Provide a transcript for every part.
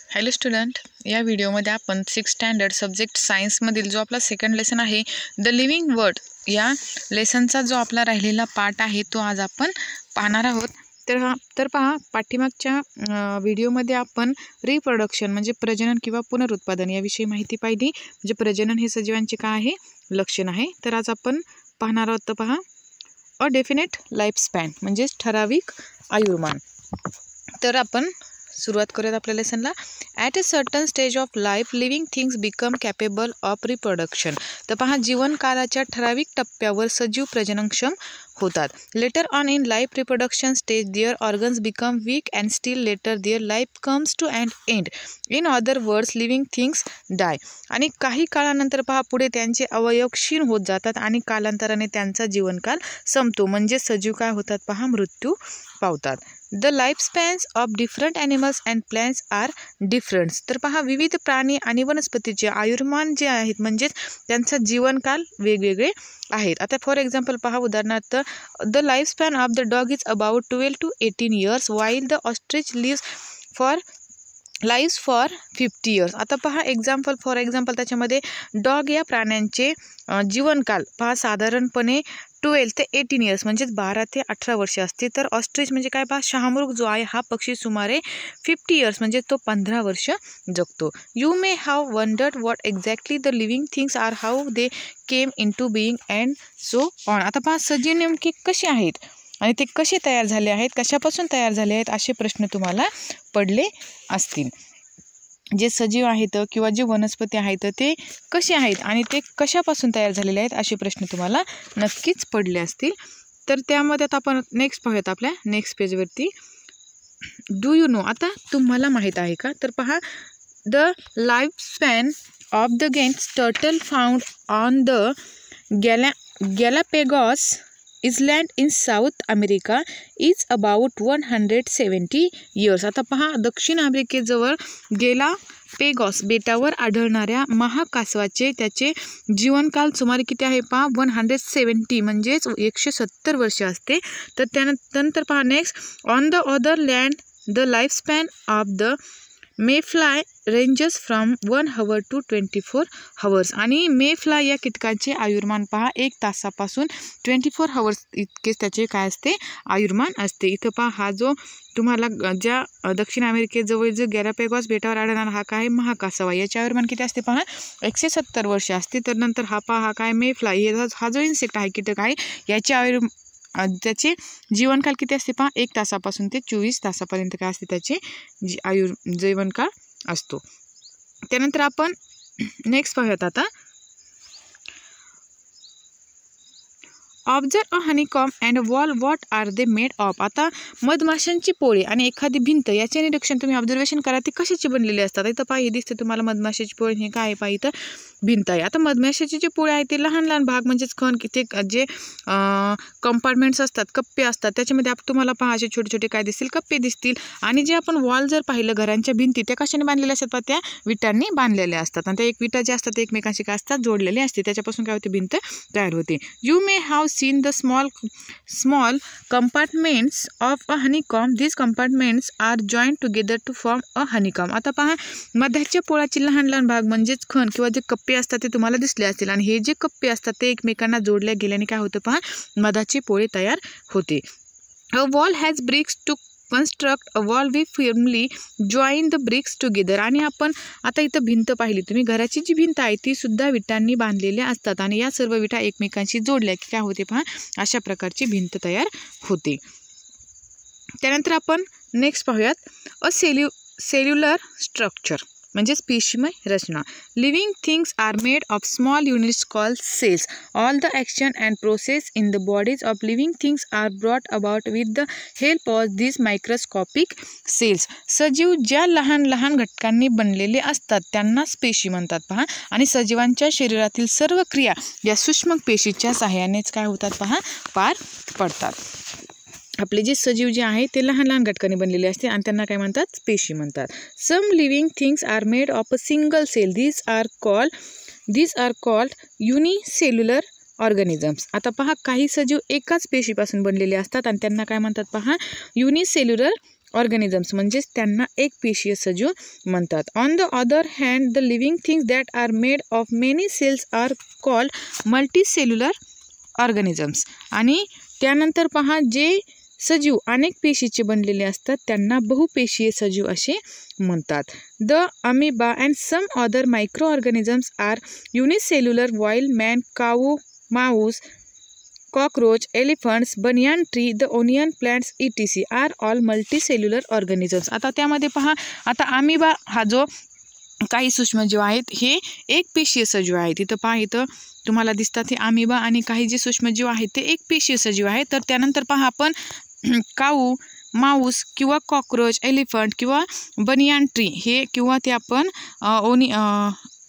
Hello student, या व्हिडिओमध्ये आपण 6th स्टँडर्ड सब्जेक्ट सायन्समधील जो आपला सेकंड लेसन आहे द लिव्हिंग वर्ड या लेसनचा जो आपला राहिलेला पार्ट आहे तो आज आपण पाहणार आहोत. तर पहा, पाठीमागच्या व्हिडिओमध्ये आपण रिप्रोडक्शन म्हणजे प्रजनन किंवा पुनरुत्पादन याविषयी माहिती पाहिली. म्हणजे प्रजनन हे सजीवांचे काय आहे, लक्षण आहे. तर आज आपण पाहणार आहोत. तर पहा, अ डेफिनेट लाईफ स्पॅन म्हणजेच ठराविक आयुर्मान. तर आपण सुरुवात करूयात आपल्या लेसनला. At a certain stage of life living things become capable of reproduction. तर पहा, जीवनकालाच्या ठराविक टप्प्यावर सजीव प्रजननक्षम होतात. Later on in life reproduction stage their organs become weak and still later their life comes to and end. In other words living things die. आणि काही काळानंतर पहा, पुढे त्यांचे अवयव क्षीण होत जातात आणि कालांतराने त्यांचा जीवनकाल संपतो. म्हणजे सजीव काय होतात पहा, मृत्यू पावतात. The life spans of different animals and plants are different. तर पहा, विविध प्राणी आणि वनस्पतीचे आयुर्मान जे आहेत म्हणजेच त्यांचा जीवनकाल वेगवेगळे आहेत. आता फॉर एक्झाम्पल पहा, उदाहरणार्थ the life span of the dog is about 12 to 18 years while the ostrich lives for 50 years. आता पहा फॉर एक्झाम्पल त्याच्यामध्ये डॉग या प्राण्यांचे जीवनकाल पहा साधारणपणे 12 ते 18 years म्हणजेच 12 ते 18 वर्ष असते. तर ऑस्ट्रिच म्हणजे काय पहा, शहामृग जो आहे हा पक्षी सुमारे 50 years म्हणजे तो 15 वर्ष जगतो. You may have wondered what exactly the living things are, how they came into being and so on. आता पहा, सजीव नेमके कसे आहेत आणि ते कसे तयार झाले आहेत, कशापासून तयार झाले आहेत, असे प्रश्न तुम्हाला पडले असतील. जे सजीव आहेत किंवा जे वनस्पती आहेत ते कसे आहेत आणि ते कशापासून तयार झालेले आहेत, असे प्रश्न तुम्हाला नक्कीच पडले असतील. तर त्यामध्ये आता आपण नेक्स्ट पाहूयात आपल्या नेक्स्ट पेजवरती. Do you know. आता तुम्हाला माहीत आहे का. तर पहा, the life span of the giants turtle found on the Galapagos island in South America is about 170 years. आता पहा, दक्षिण आफ्रिकेजवळ गॅलापेगॉस बेटावर आढळणाऱ्या महाकासवाचे त्याचे जीवनकाल सुमारे किती आहे पहा, 170 म्हणजेच 170 वर्ष असते. तर त्यानंतर पहा next, on the other land the life span of the mayfly ranges from 1 hour to 24 hours. आणि मेफ्लाय या कीटकाचे आयुर्मान पहा 1 तासापासून 24 hours इतकेच त्याचे काय असते, आयुर्मान असते. इथं पहा, हा जो तुम्हाला ज्या दक्षिण अमेरिकेजवळ जो गॅलापेगॉस बेटावर आढळणारा हा काय महाकासवा, याचे आयुर्मान किती असते पहा, 170 वर्ष असते. तर नंतर हा पहा, हा काय मेफ्लाय, हा जो इन्सेक्ट आहे, कीटक आहे, याचे त्याचे जीवनकाल किती असते पहा, 1 तासापासून ते 24 तासापर्यंत काय असते त्याचे जीवनकाळ असतो. त्यानंतर आपण नेक्स्ट पाहूयात आता. Observe a honeycomb and wall, what are they made of. आता मधमाशांची पोळी आणि एखादी भिंत याचे निरीक्षण तुम्ही ऑब्झर्वेशन करा, ते कशाचे बनलेले असतात. इथं पहा, हे दिसते तुम्हाला मधमाशाची पोळी, हे काय आहे पहा, इथं भिंत आहे. आता मधमाशाची जे पोळी आहे ते लहान लहान भाग म्हणजेच खण ते जे कंपार्टमेंट्स असतात, कप्पे असतात, त्याच्यामध्ये तुम्हाला पहा असे छोटे छोटे काय दिसतील, कप्पे दिसतील. आणि जे आपण वॉल जर पाहिलं, घरांच्या भिंती त्या कशाने बांधलेल्या असतात पहा, त्या विटांनी बांधलेल्या असतात. आणि त्या एक विटा ज्या असतात ते एकमेकांशी काय असतात, जोडलेले असते. त्याच्यापासून काय होते, भिंत तयार होते. You may have seen the small compartments of a honeycomb. These compartments are joined together to form a honeycomb. आता पहा, मधाच्या पोळाचे लहान लहान भाग म्हणजेच खण किंवा जे कप्पे असतात ते तुम्हाला दिसले असतील. आणि हे जे कप्पे असतात ते एकमेकांना जोडल्या गेल्याने काय होतं पहा, मधाची पोळी तयार होते. A wall has bricks to construct a wall. We firmly join the bricks together. आणि आपण आता इथं भिंत पाहिली तुम्ही, घराची जी भिंत आहे ती सुद्धा विटांनी बांधलेल्या असतात आणि या सर्व विटा एकमेकांशी जोडल्या की काय होते पहा, अशा प्रकारची भिंत तयार होते. त्यानंतर आपण नेक्स्ट पाहूयात. अ सेल्युलर स्ट्रक्चर म्हणजेच पेशीमय रचना. Living things are made of small units called cells. All the action and process in the bodies of living things are brought about with the help of this microscopic cells. सजीव ज्या लहान लहान घटकांनी बनलेले असतात त्यांनाच पेशी म्हणतात पहा. आणि सजीवांच्या शरीरातील सर्व क्रिया या सूक्ष्म पेशीच्या सहाय्यानेच काय होतात पहा, पार पडतात. आपले जे सजीव जे आहे ते लहान लहान घटकांनी बनलेले असते आणि त्यांना काय म्हणतात, पेशी म्हणतात. Some living things are made of a single cell. These are called unicellular organisms. आता पहा, काही सजीव एकाच पेशीपासून बनलेले असतात आणि त्यांना काय म्हणतात पहा, युनिसेल्युलर ऑर्गॅनिझम्स म्हणजेच त्यांना एकपेशीय सजीव म्हणतात. On the other hand the living things that are made of many cells are called multicellular organisms. आणि त्यानंतर पहा जे सजीव अनेक पेशीचे बनलेले असतात त्यांना बहुपेशीय सजीव असे म्हणतात. The amoeba and some other micro organisms are unicellular while man, cow, mouse, cockroach, elephants, banyan tree, the onion plants etc. are all multicellular organisms. आता त्यामध्ये पहा, आता अमिबा हा जो काही सूक्ष्मजीव आहेत हे एकपेशीय सजीव आहेत. इथं पहा, इथं तुम्हाला दिसतात हे अमिबा आणि काही जे सूक्ष्मजीव आहेत ते एकपेशीय सजीव आहेत. तर त्यानंतर पहा आपण काऊ, माऊस किंवा कॉकरोच, एलिफंट किंवा बनियान ट्री हे किंवा ते आपण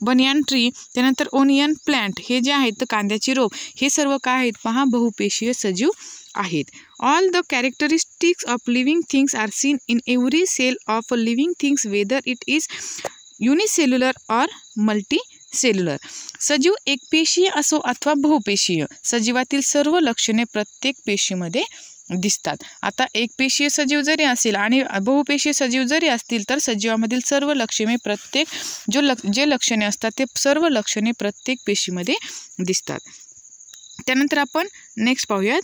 बनियान ट्री, त्यानंतर ओनियन प्लांट हे जे आहेत तर कांद्याची रोप, हे सर्व काय आहेत पहा बहुपेशीय सजीव आहेत. All the characteristics of living things are seen in every cell of living things whether it is unicellular or multicellular. सजीव एकपेशीय असो अथवा बहुपेशीय, सजीवातील सर्व लक्षणे प्रत्येक पेशीमध्ये दिसतात. आता एकपेशीय सजीव जरी असेल आणि बहुपेशीय सजीव जरी असतील तर सजीवामधील सर्व लक्षणे प्रत्येक जे लक्षणे असतात ते सर्व लक्षणे प्रत्येक पेशीमध्ये दिसतात. त्यानंतर आपण नेक्स्ट पाहूयात.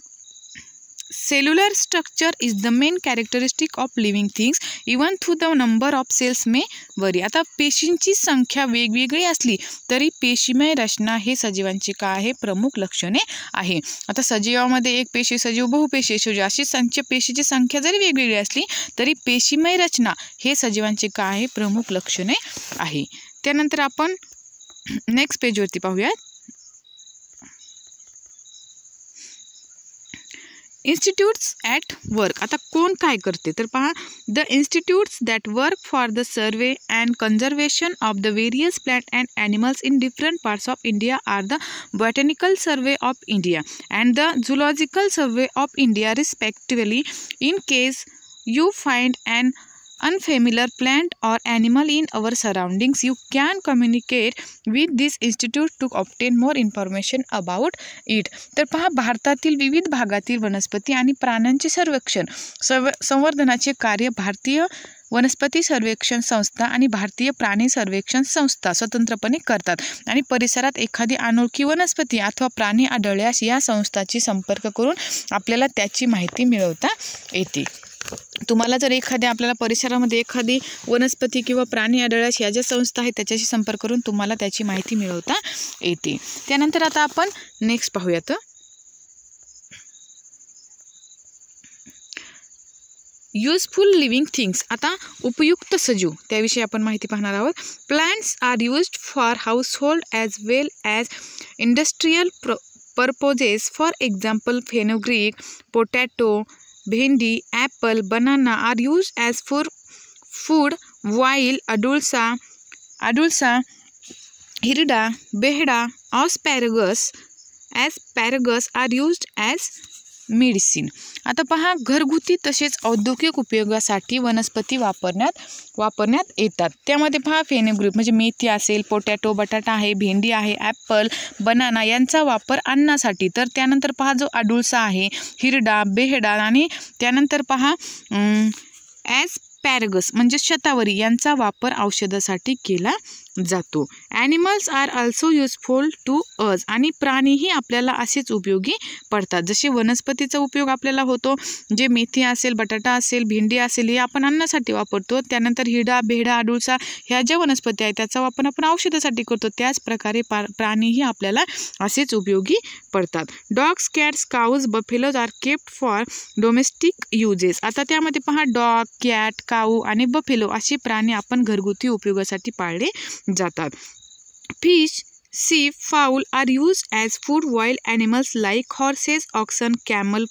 Cellular structure is the main characteristic of living things even थू द नंबर ऑफ सेल्स मे वरी. आता पेशींची संख्या वेगवेगळी असली तरी पेशीमय रचना हे सजीवांची काय आहे प्रमुख लक्षणे आहे. आता सजीवामध्ये एक पेशी सजीव, बहुपेशीय सजीव अशी पेशीची संख्या जरी वेगवेगळी असली तरी पेशीमय रचना हे सजीवांची काय आहे प्रमुख लक्षणे आहे. त्यानंतर आपण नेक्स्ट पेजवरती पाहूयात. Institutes at work. आता कोण काय करते तर पहा, the institutes that work for the survey and conservation of the various plant and animals in different parts of India are the botanical survey of India and the zoological survey of India respectively. In case you find an unfamiliar plant or animal in our surroundings, you can communicate with this institute to obtain more information about it. तर पहा, भारतातील विविध भागातील वनस्पती आणि प्राण्यांचे संवर्धनाचे कार्य भारतीय वनस्पती सर्वेक्षण संस्था आणि भारतीय प्राणी सर्वेक्षण संस्था स्वतंत्रपणे करतात. आणि परिसरात एखादी अनोळखी वनस्पती अथवा प्राणी आढळल्यास या संस्थांची संपर्क करून आपल्याला त्याची माहिती मिळवता येते. तुम्हाला जर आपल्याला परिसरामध्ये एखादी वनस्पती किंवा प्राणी आढळल्यास या ज्या संस्था आहेत त्याच्याशी संपर्क करून तुम्हाला त्याची माहिती मिळवता येते. त्यानंतर आता आपण नेक्स्ट पाहूयात. Useful living things. आता उपयुक्त सजीव त्याविषयी आपण माहिती पाहणार आहोत. Plants are used for household as well as industrial purposes. For example fenugreek, potato, bhendi, apple, banana are used as for food, while adulsa, hirda, behda, asparagus are used as medicine. आता पहा, घरगुती तसेच औद्योगिक उपयोगासाठी वनस्पती वापरण्यात येतात. त्यामध्ये पहा, फेनुग्रीक म्हणजे मेथी असेल, पोटॅटो बटाटा आहे, भेंडी आहे, ॲपल, बनाना यांचा वापर अन्नासाठी. तर त्यानंतर पहा जो अडुळसा आहे, हिरडा, बेहडा आणि त्यानंतर पहा ॲस्पॅरगस म्हणजे शतावरी यांचा वापर औषधासाठी केला जातो. Animals are also useful to us. आणि प्राणीही आपल्याला असेच उपयोगी पडतात. जसे वनस्पतीचा उपयोग आपल्याला होतो, जे मेथी असेल, बटाटा असेल, भेंडी असेल हे आपण अन्नासाठी वापरतो. त्यानंतर हिरडा, बेहडा, अडुळसा ह्या ज्या वनस्पती आहेत त्याचा वापर आपण औषधासाठी करतो. त्याच प्रकारे प्राणीही आपल्याला असेच उपयोगी पडतात. Dogs, cats, cows, buffaloes are kept for domestic uses. आता त्यामध्ये पहा, डॉग, कॅट, काऊ आणि बफेलो असे प्राणी आपण घरगुती उपयोगासाठी पाळले जातात. Fish, sheep, fowl are used as food, while animals like horses, oxen, camel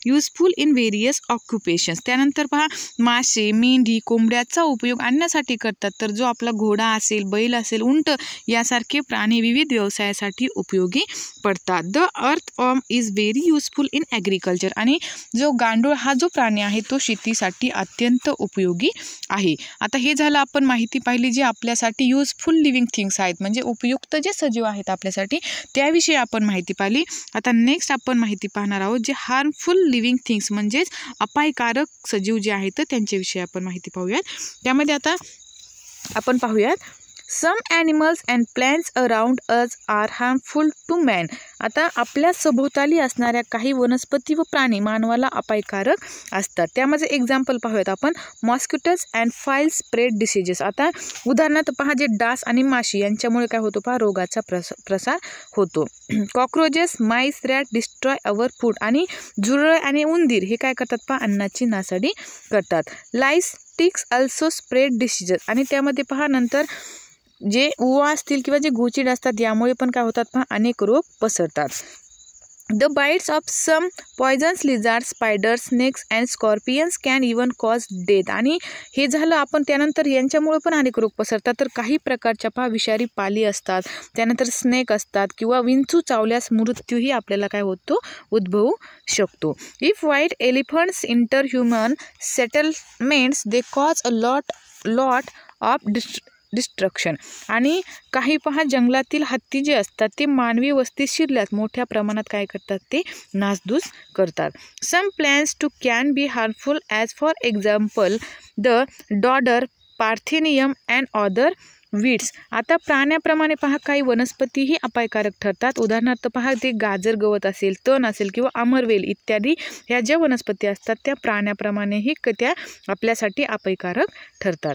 useful in various occupations. त्यानंतर पहा, मासे, मेंढी, कोंबड्याचा उपयोग अन्नासाठी करतात. तर जो आपला घोडा असेल, बैल असेल, उंट यासारखे प्राणी विविध व्यवसायासाठी उपयोगी पडतात. The earthworm is very useful in agriculture. आणि जो गांडूळ हा जो प्राणी आहे तो शेतीसाठी अत्यंत उपयोगी आहे. आता हे झालं आपण माहिती पाहिली जे आपल्यासाठी युजफुल लिव्हिंग थिंग्स आहेत म्हणजे उपयुक्त जे सजीव आहेत आपल्यासाठी त्याविषयी आपण माहिती पाहिली. आता नेक्स्ट आपण माहिती पाहणार आहोत जे हार्मफुल लिव्हिंग थिंग्स म्हणजेच अपायकारक सजीव जे आहेत त्यांच्याविषयी आपण माहिती पाहूयात. त्यामध्ये आता आपण पाहूयात some animals and plants around us are harmful to man. आता आपल्या सभोवताली असणाऱ्या काही वनस्पती व प्राणी मानवाला अपायकारक असतात. त्यामध्ये एक्झाम्पल पाहूयात आपण mosquitoes and files spread diseases. आता उदाहरणार्थ पहा जे डास आणि माशी यांच्यामुळे काय होतो पहा रोगाचा प्रसार होतो. Cockroaches mice rat destroy our food. आणि झुरळ आणि उंदीर हे काय करतात पहा अन्नाची नासाडी करतात. Lice ticks also spread diseases. आणि त्यामध्ये पहा नंतर जे उवा असतील किंवा जे गोचिड असतात यामुळे पण काय होतात पहा अनेक रोग पसरतात. The bites of some poisons lizard spiders snakes and scorpions can even cause death. आणि हे झालं आपण त्यानंतर यांच्यामुळे पण अनेक रोग पसरतात. तर काही प्रकारच्या पहा विषारी पाली असतात, त्यानंतर स्नेक असतात किंवा विंचू चावल्यास मृत्यूही आपल्याला काय होतो उद्भवू शकतो. If white elephants inter human settlements they cause a lot of destruction. आणि काही पहा जंगलातील हत्ती जे असतात ते मानवी वस्तीत शिरल्यास मोठ्या प्रमाणात काय करतात ते नासधूस करतात. Some plants too can be harmful as for example the dodder parthenium and other weeds. आता प्राण्याप्रमाणे पहा काही वनस्पतीही अपायकारक ठरतात. उदाहरणार्थ पहा ते गाजर गवत असेल, तण असेल किंवा अमरवेल इत्यादी ह्या ज्या वनस्पती असतात त्या प्राण्याप्रमाणेही त्या आपल्यासाठी अपायकारक ठरतात.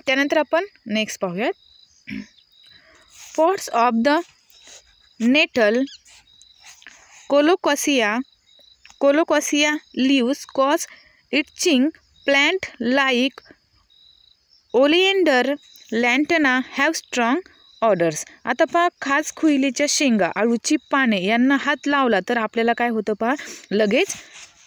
त्यानंतर आपण नेक्स्ट पाहूयात pods of the nettle colocasia leaves cause itching plant like oleander lantana have strong odours. आता पहा खाजखुईलीच्या शेंगा, अळूची पाने यांना हात लावला तर आपल्याला काय होतं पहा लगेच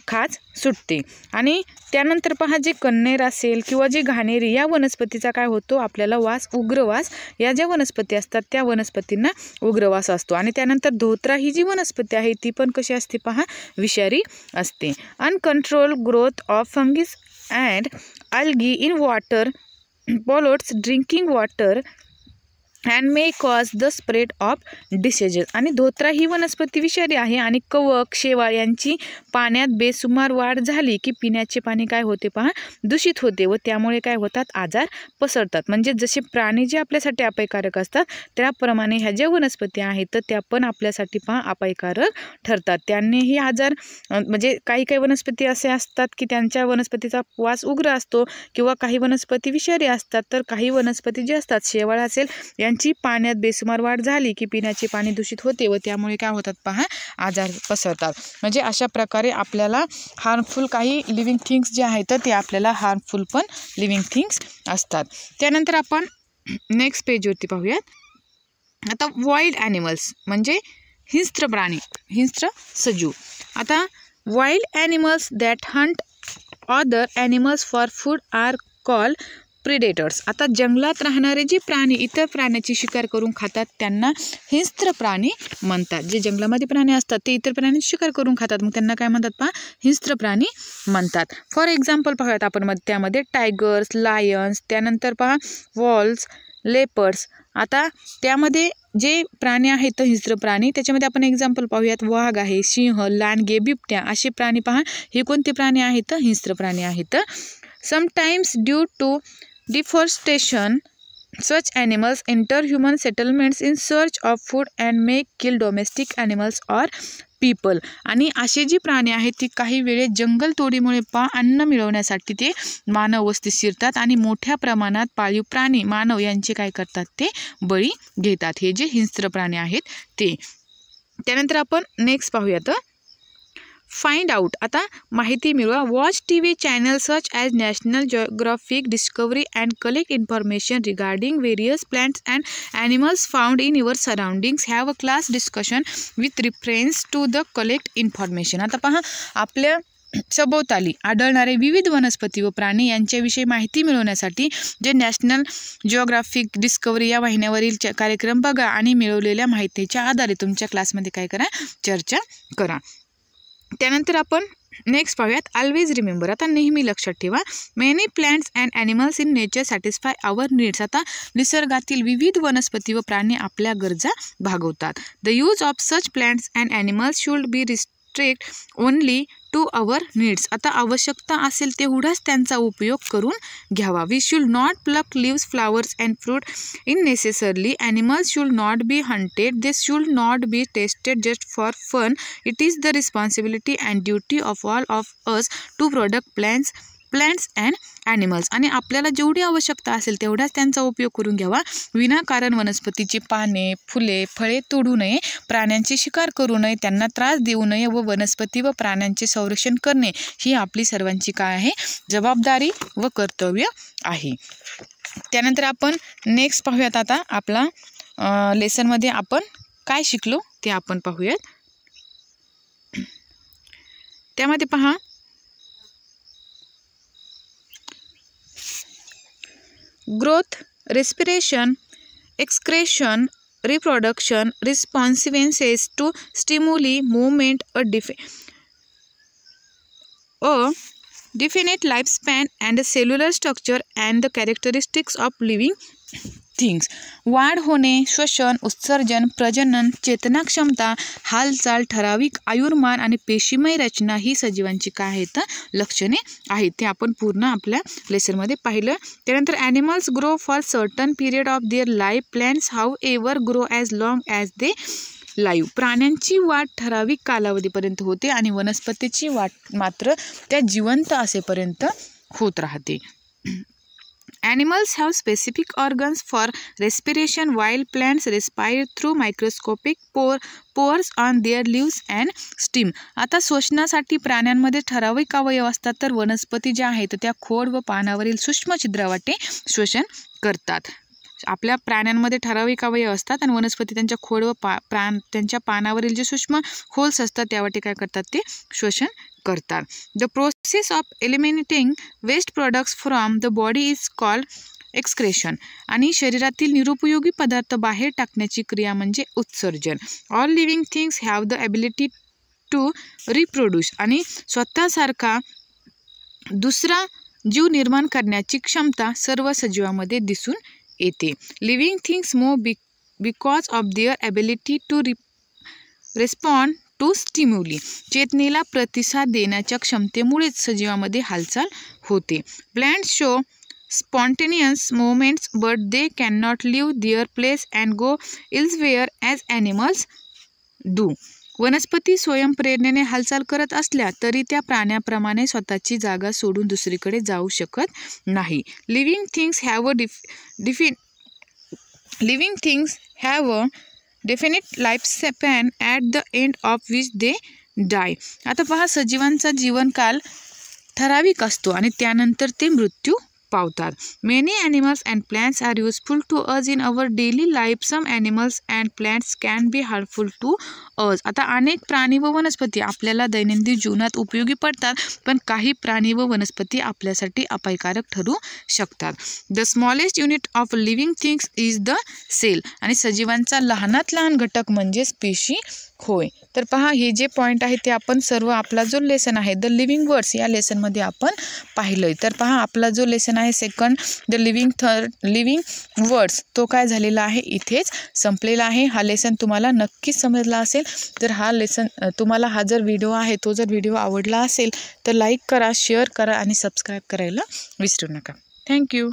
खाज सुटते. आणि त्यानंतर पहा जे कन्नेर असेल किंवा जे घाणेरी या वनस्पतीचा काय होतो आपल्याला उग्रवास या ज्या वनस्पती असतात त्या वनस्पतींना उग्रवास असतो. आणि त्यानंतर धोत्रा ही जी वनस्पती आहे ती पण कशी असते पहा विषारी असते. Uncontrolled growth of fungus and algae in water pollutes drinking water and may cause the spread of diseases. आणि धोत्रा ही वनस्पती विषारी आहे आणि कवक शेवाळ यांची पाण्यात बेसुमार वाढ झाली की पिण्याचे पाणी काय होते पहा दूषित होते व त्यामुळे काय होतात आजार पसरतात. म्हणजे जसे प्राणी जे आपल्यासाठी अपायकारक असतात त्याप्रमाणे ह्या ज्या वनस्पती आहेत तर त्या पण आपल्यासाठी पहा अपायकारक ठरतात. त्यांनीही आजार म्हणजे काही वनस्पती असे असतात की त्यांच्या वनस्पतीचा वास उग्र असतो किंवा काही वनस्पती विषारी असतात. तर काही वनस्पती जे असतात शेवाळ असेल यांची पाण्यात बेसुमार वाढ झाली की पिण्याचे पाणी दूषित होते व त्यामुळे काय होतात पहा आजार पसरतात. म्हणजे अशा प्रकारे आपल्याला हार्मफुल काही लिव्हिंग थिंग्स जे आहेत ते आपल्याला हार्मफुल पण लिव्हिंग थिंग्स असतात. त्यानंतर आपण नेक्स्ट पेजवरती पाहूयात. आता वाईल्ड ॲनिमल्स म्हणजे हिंस्त्र प्राणी, हिंस्त्र सजीव. आता wild animals that hunt other animals for food are called predators. आता जंगलात राहणारे जे प्राणी इतर प्राण्याची शिकार करून खातात त्यांना हिंस्त्र प्राणी म्हणतात. जे जंगलामध्ये प्राणी असतात ते इतर प्राण्यांची शिकार करून खातात मग त्यांना काय म्हणतात पहा हिंस्त्र प्राणी म्हणतात. फॉर एक्झाम्पल पाहूयात आपण त्यामध्ये टायगर्स, लायन्स, त्यानंतर पहा वॉल्स, लेपर्ड्स. आता त्यामध्ये जे प्राणी आहेत हिंस्त्र प्राणी त्याच्यामध्ये आपण एक्झाम्पल पाहूयात वाघ आहे, सिंह, लांडगे, बिबट्या असे प्राणी पहा हे कोणते प्राणी आहेत हिंस्त्र प्राणी आहेत. Sometimes due to deforestation such animals enter human settlements in search of food and may kill domestic animals or people. आणि असे जी प्राणी आहेत ती काही वेळेस जंगल तोडीमुळे अन्न मिळवण्यासाठी ते मानव वस्तीत शिरतात आणि मोठ्या प्रमाणात पाळीव प्राणी मानव यांचे काय करतात ते बळी घेतात. हे जे हिंस्त्र प्राणी आहेत ते. त्यानंतर आपण नेक्स्ट पाहूयात फाइंड आउट. आता माहिती मिळवा. Watch TV channel such as National Geographic, Discovery and collect information regarding various plants and animals found in your surroundings. Have a class discussion with reference to the collect information. आता पहा आपल्या सभोवताली आढळणारे विविध वनस्पती व प्राणी यांच्याविषयी माहिती मिळवण्यासाठी जे नॅशनल जिओग्राफिक, डिस्कवरी या वाहिन्यावरील कार्यक्रम बघा आणि मिळवलेल्या माहितीच्या आधारे तुमच्या क्लासमध्ये काय करा चर्चा करा. त्यानंतर आपण नेक्स्ट पाहूयात ऑलवेज रिमेंबर. आता नेहमी लक्षात ठेवा, many plants and animals in nature satisfy our needs. आता निसर्गातील विविध वनस्पती व प्राणी आपल्या गरजा भागवतात. The use of such plants and animals should be restrict only to our needs. आता आवश्यकता असेल तेवढाच त्यांचा उपयोग करून घ्यावा. We should not pluck leaves, flowers and fruit unnecessarily. Animals should not be hunted. They should not be tested just for fun. It is the responsibility and duty of all of us to product plants and animals. आणि आपल्याला जेवढी आवश्यकता असेल तेवढाच त्यांचा उपयोग करून घ्यावा. विनाकारण वनस्पतीची पाने, फुले, फळे तोडू नये, प्राण्यांची शिकार करू नये, त्यांना त्रास देऊ नये व वनस्पती व प्राण्यांचे संरक्षण करणे ही आपली सर्वांची काय आहे, जबाबदारी व कर्तव्य आहे. त्यानंतर आपण नेक्स्ट पाहूयात. आता आपला लेसनमध्ये आपण काय शिकलो ते आपण पाहूयात. त्यामध्ये पहा, growth, respiration, excretion, reproduction, responsiveness to stimuli, movement, a definite lifespan and cellular structure and the characteristics of living things. वाढ होणे, श्वसन, उत्सर्जन, प्रजनन, चेतना क्षमता, हालचाल, ठराविक आयुर्मान आणि पेशीमय रचना ही सजीवांची काय आहेत लक्षणे आहेत. ते आपण पूर्ण आपल्या लेसनमध्ये पाहिलं. त्यानंतर animals grow for certain period of their life. Plants how ever grow as long as they live. प्राण्यांची वाढ ठराविक कालावधीपर्यंत होते आणि वनस्पतीची वाढ मात्र त्या जिवंत असेपर्यंत होत राहते. Animals have specific organs for respiration while plants respire through microscopic pores on their leaves and stem. आता श्वसनासाठी प्राण्यांमध्ये ठराविक अवयव असतात, तर वनस्पती ज्या आहेत त्या खोड व पानावरील सूक्ष्म छिद्रावाटे श्वसन करतात. आपल्या प्राण्यांमध्ये ठराविक अवयव असतात आणि वनस्पती त्यांच्या खोड व त्यांच्या पानावरील जे सूक्ष्म होल्स असतात त्यावाटे काय करतात, ते श्वसन करतात. The process of eliminating waste products from the body is called excretion. आणि शरीरातील निरुपयोगी पदार्थ बाहेर टाकण्याची क्रिया म्हणजे उत्सर्जन. All living things have the ability to reproduce. आणि स्वतःसारखा दुसरा जीव निर्माण करण्याची क्षमता सर्व सजीवामध्ये दिसून येते. Living things move because of their ability to respond to stimuli. चेतनेला प्रतिसाद देण्याच्या क्षमतेमुळेच सजीवामध्ये हालचाल होते. Plants show spontaneous movements but they can not leave their place and go elsewhere as animals do. वनस्पती स्वयंप्रेरणेने हालचाल करत असल्या तरी त्या प्राण्याप्रमाणे स्वतःची जागा सोडून दुसरीकडे जाऊ शकत नाही. Living things have a definite life span at the end of which they die. आता पहा, सजीवांचा जीवनकाल ठराविक असतो आणि त्यानंतर ते मृत्यू पावतात. Many animals and plants are useful to us in our daily life. Some animals and plants can be harmful to us. आता अनेक प्राणी व वनस्पती आपल्याला दैनंदिन जीवनात उपयोगी पडतात, पण काही प्राणी व वनस्पती आपल्यासाठी अपायकारक ठरू शकतात. The smallest unit of living things is the cell. आणि सजीवांचा लहानात लहान घटक म्हणजे पेशी होय. तर पहा, हे जे पॉईंट आहे ते आपण सर्व आपला जो लेसन आहे द लिव्हिंग वर्ड्स या लेसनमध्ये आपण पाहिलं. तर पहा, आपला जो लेसन आहे सेकंड द लिव्हिंग वर्ड्स तो काय झालेला आहे इथेच संपलेला आहे. हा लेसन तुम्हाला नक्कीच समजला असेल. तर हा लेसन तुम्हाला हा जर व्हिडिओ आहे तो जर व्हिडिओ आवडला असेल तर लाईक करा, शेअर करा आणि सबस्क्राईब करायला विसरू नका. थँक्यू.